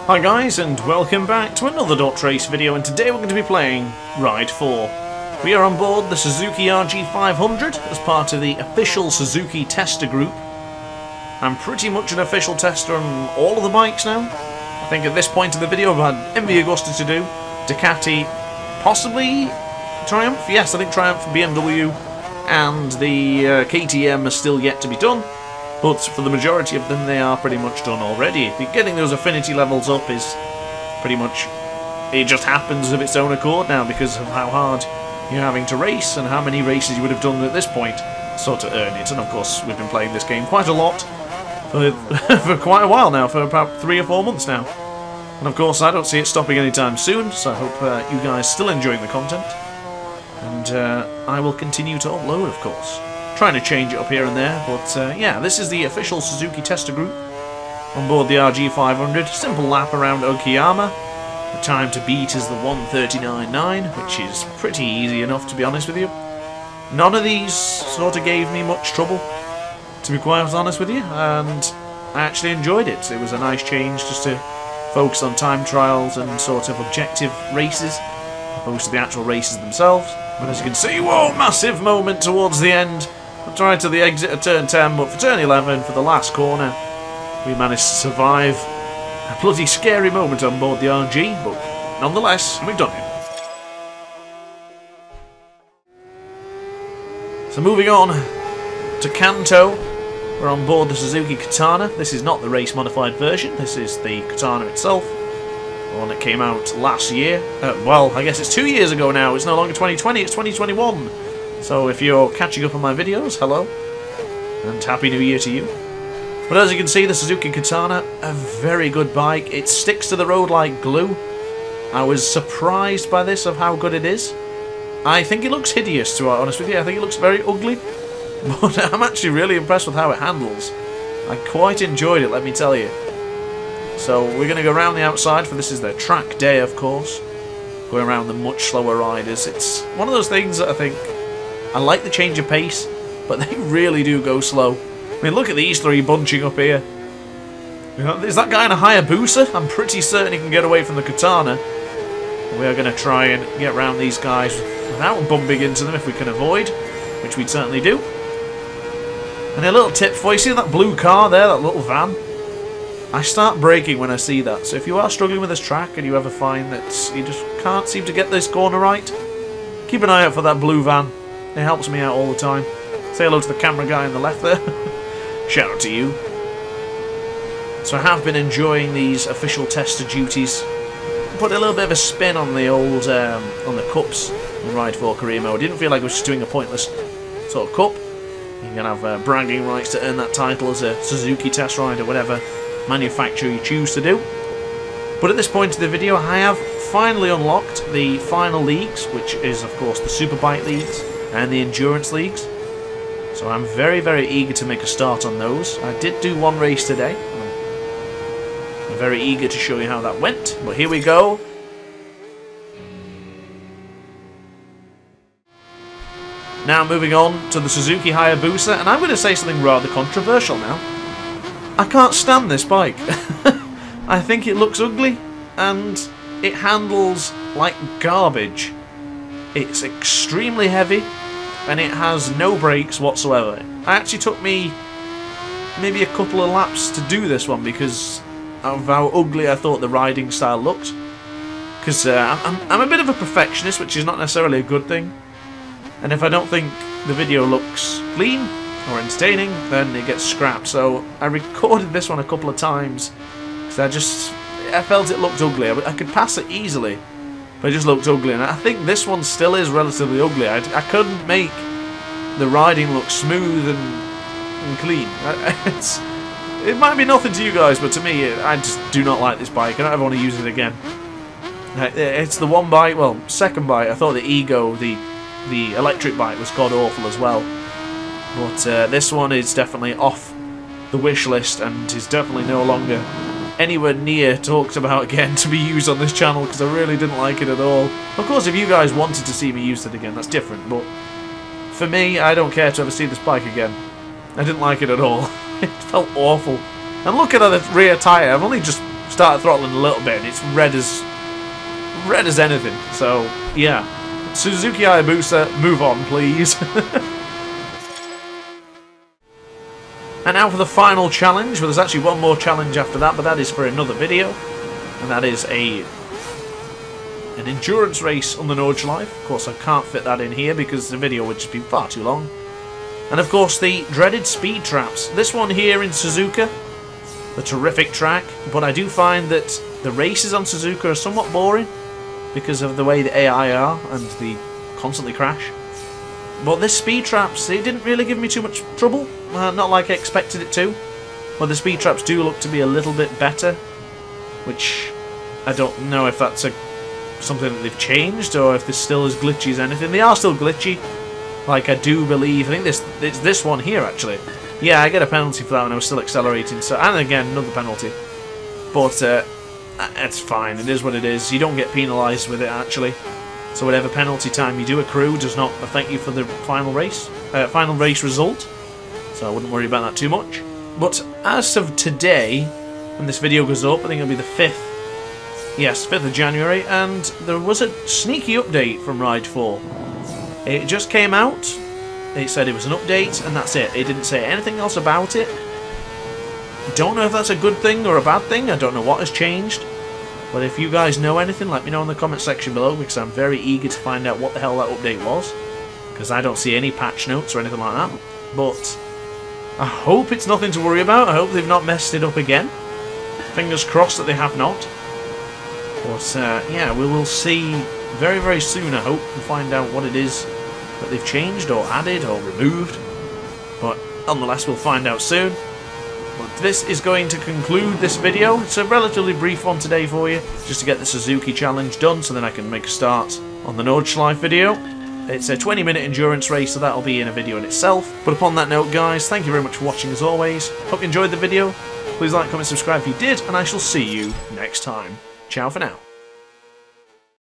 Hi guys, and welcome back to another Dot Race video, and today we're going to be playing Ride 4. We are on board the Suzuki RG500 as part of the official Suzuki tester group. I'm pretty much an official tester on all of the bikes now. I think at this point in the video I've had MV Agusta to do, Ducati, possibly Triumph, yes I think Triumph, BMW, and the KTM is still yet to be done. But for the majority of them, they are pretty much done already. Getting those affinity levels up is pretty much... it just happens of its own accord now because of how hard you're having to race and how many races you would have done at this point sort of earn it. And of course, we've been playing this game quite a lot for quite a while now, for about 3 or 4 months now. And of course, I don't see it stopping anytime soon, so I hope you guys still enjoying the content. And I will continue to upload, of course. Trying to change it up here and there, but yeah, this is the official Suzuki tester group on board the RG500. Simple lap around Okayama. The time to beat is the 1:39.9, which is pretty easy enough, to be honest with you. None of these sort of gave me much trouble, to be quite honest with you, and I actually enjoyed it. It was a nice change just to focus on time trials and sort of objective races, opposed to the actual races themselves. But as you can see, whoa, massive moment towards the end. Right to the exit of turn 10, but for turn 11, for the last corner, we managed to survive a bloody scary moment on board the RG, but nonetheless, we've done it. So moving on to Kanto, we're on board the Suzuki Katana. This is not the race modified version, this is the Katana itself, the one that came out last year. Well, I guess it's 2 years ago now, it's no longer 2020, it's 2021. So if you're catching up on my videos, hello, and Happy New Year to you. But as you can see, the Suzuki Katana, a very good bike. It sticks to the road like glue. I was surprised by this, of how good it is. I think it looks hideous, to be honest with you. I think it looks very ugly. But I'm actually really impressed with how it handles. I quite enjoyed it, let me tell you. So we're going to go around the outside, for this is the track day, of course. Going around the much slower riders. It's one of those things that I think... I like the change of pace, but they really do go slow. I mean, look at these three bunching up here. You know, is that guy in a Hayabusa? I'm pretty certain he can get away from the Katana. We are going to try and get around these guys without bumping into them if we can avoid, which we'd certainly do. And a little tip for you, see that blue car there, that little van? I start braking when I see that, so if you are struggling with this track and you ever find that you just can't seem to get this corner right, keep an eye out for that blue van. It helps me out all the time. Say hello to the camera guy on the left there. Shout out to you. So I have been enjoying these official tester duties. Put a little bit of a spin on the old, on the cups in Ride 4 career mode. I didn't feel like I was just doing a pointless sort of cup. You can have bragging rights to earn that title as a Suzuki test rider, whatever manufacturer you choose to do. But at this point in the video, I have finally unlocked the final leagues, which is of course the Superbike leagues and the Endurance leagues. So I'm very, very eager to make a start on those. I did do one race today. I'm very eager to show you how that went, but here we go. Now moving on to the Suzuki Hayabusa, and I'm going to say something rather controversial now. I can't stand this bike. I think it looks ugly, and it handles like garbage. It's extremely heavy, and it has no brakes whatsoever. It actually took me maybe a couple of laps to do this one because of how ugly I thought the riding style looked. Because I'm a bit of a perfectionist, which is not necessarily a good thing. And if I don't think the video looks clean or entertaining, then it gets scrapped. So I recorded this one a couple of times because I felt it looked ugly. I could pass it easily, but it just looked ugly, and I think this one still is relatively ugly. I couldn't make the riding look smooth and clean. It might be nothing to you guys, but to me, I just do not like this bike. I don't ever want to use it again. It's the one bike, well, second bike. I thought the Ego, the electric bike, was god-awful as well. But this one is definitely off the wish list and is definitely no longer anywhere near talked about again to be used on this channel, because I really didn't like it at all. Of course, if you guys wanted to see me use it again, that's different, but for me, I don't care to ever see this bike again. I didn't like it at all. It felt awful. And look at the rear tyre, I've only just started throttling a little bit, and it's red as anything. So yeah, Suzuki Hayabusa, move on, please. And now for the final challenge. Well, there's actually one more challenge after that, but that is for another video, and that is an endurance race on the Nordschleife. Of course, I can't fit that in here because the video would just be far too long. And of course, the dreaded speed traps. This one here in Suzuka, the terrific track, but I do find that the races on Suzuka are somewhat boring because of the way the AI are and the constantly crash. But this speed traps, it didn't really give me too much trouble, not like I expected it to. But the speed traps do look to be a little bit better, which I don't know if that's something that they've changed or if they're still as glitchy as anything. They are still glitchy. Like, I do believe, I think it's this one here, actually. Yeah, I get a penalty for that when I was still accelerating, so, and again, another penalty. But, it's fine, it is what it is. You don't get penalised with it, actually. So whatever penalty time you do accrue does not affect you for the final race result. So I wouldn't worry about that too much. But as of today, when this video goes up, I think it'll be the 5th. Yes, 5th of January, and there was a sneaky update from Ride 4. It just came out, it said it was an update, and that's it. It didn't say anything else about it. Don't know if that's a good thing or a bad thing, I don't know what has changed. But if you guys know anything, let me know in the comment section below, because I'm very eager to find out what the hell that update was. Because I don't see any patch notes or anything like that. But I hope it's nothing to worry about, I hope they've not messed it up again. Fingers crossed that they have not. But yeah, we will see very, very soon, I hope, and find out what it is that they've changed or added or removed. But nonetheless, we'll find out soon. But this is going to conclude this video. It's a relatively brief one today for you, just to get the Suzuki challenge done, so then I can make a start on the Nordschleife video. It's a 20-minute endurance race, so that'll be in a video in itself. But upon that note, guys, thank you very much for watching as always. Hope you enjoyed the video. Please like, comment, subscribe if you did, and I shall see you next time. Ciao for now.